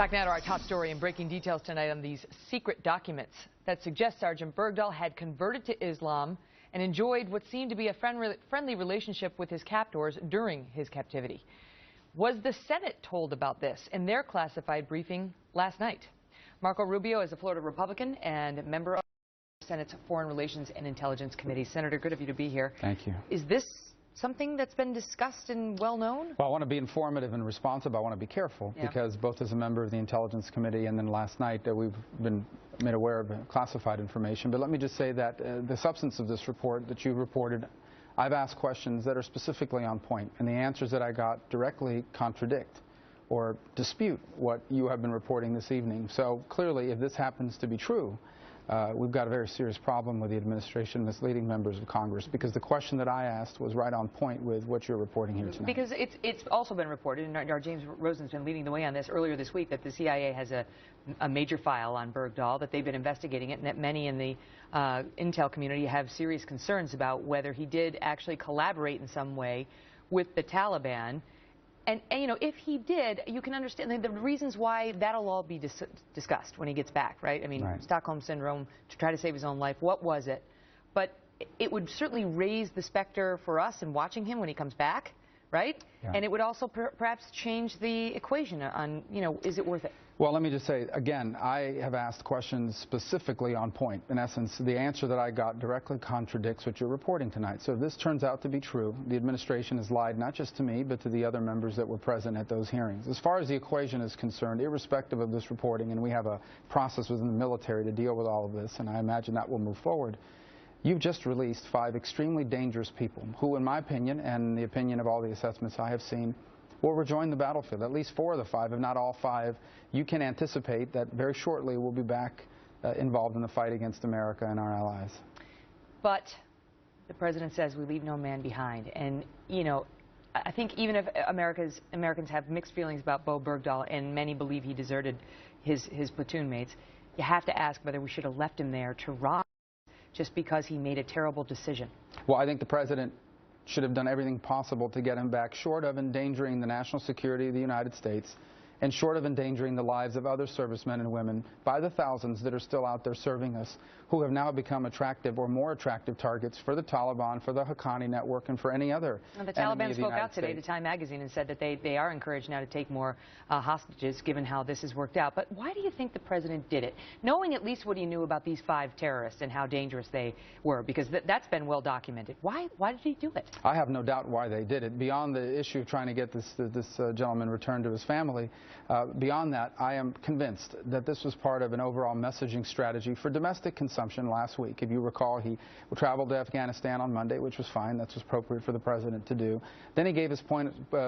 Back now to our top story and breaking details tonight on these secret documents that suggest Sergeant Bergdahl had converted to Islam and enjoyed what seemed to be a friendly relationship with his captors during his captivity. Was the Senate told about this in their classified briefing last night? Marco Rubio is a Florida Republican and member of the Senate's Foreign Relations and Intelligence Committee. Senator, good of you to be here. Thank you. Is this something that's been discussed and well known? Well, I want to be informative and responsive. I want to be careful because both as a member of the Intelligence Committee and then last night we've been made aware of classified information. But let me just say that the substance of this report that you reported, I've asked questions that are specifically on point, and the answers that I got directly contradict or dispute what you have been reporting this evening. So clearly, if this happens to be true, we've got a very serious problem with the administration misleading members of Congress, because the question that I asked was right on point with what you're reporting here tonight. Because it's also been reported, and our James Rosen's been leading the way on this earlier this week, that the CIA has a major file on Bergdahl, that they've been investigating it, and that many in the intel community have serious concerns about whether he did actually collaborate in some way with the Taliban. And you know, if he did, you can understand the reasons why that'll all be discussed when he gets back, right? I mean, Stockholm Syndrome, to try to save his own life, what was it? But it would certainly raise the specter for us in watching him when he comes back, right? Yeah. And it would also perhaps change the equation on, you know, is it worth it? Well, let me just say, again, I have asked questions specifically on point. In essence, the answer that I got directly contradicts what you're reporting tonight. So if this turns out to be true, the administration has lied not just to me, but to the other members that were present at those hearings. As far as the equation is concerned, irrespective of this reporting, and we have a process within the military to deal with all of this, and I imagine that will move forward, you've just released 5 extremely dangerous people who, in my opinion, and the opinion of all the assessments I have seen, will rejoin the battlefield. At least 4 of the 5, if not all 5. You can anticipate that very shortly we'll be back involved in the fight against America and our allies. But the president says we leave no man behind. And, you know, I think even if Americans have mixed feelings about Bo Bergdahl, and many believe he deserted his platoon mates, you have to ask whether we should have left him there to rot just because he made a terrible decision. Well, I think the president should have done everything possible to get him back, short of endangering the national security of the United States and short of endangering the lives of other servicemen and women by the thousands that are still out there serving us, who have now become attractive or more attractive targets for the Taliban, for the Haqqani network, and for any other enemy of the United States. The Taliban spoke out today to Time magazine and said that they are encouraged now to take more hostages, given how this has worked out. But why do you think the president did it, knowing at least what he knew about these 5 terrorists and how dangerous they were? Because that's been well documented. Why did he do it? I have no doubt why they did it. Beyond the issue of trying to get this gentleman returned to his family, beyond that, I am convinced that this was part of an overall messaging strategy for domestic consumption last week. If you recall, he traveled to Afghanistan on Monday, which was fine. That's what's appropriate for the president to do. Then he gave his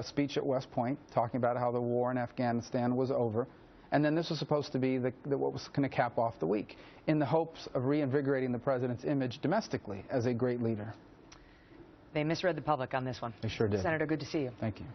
speech at West Point, talking about how the war in Afghanistan was over. And then this was supposed to be what was going to cap off the week, in the hopes of reinvigorating the president's image domestically as a great leader. They misread the public on this one. They sure did. Senator, good to see you. Thank you.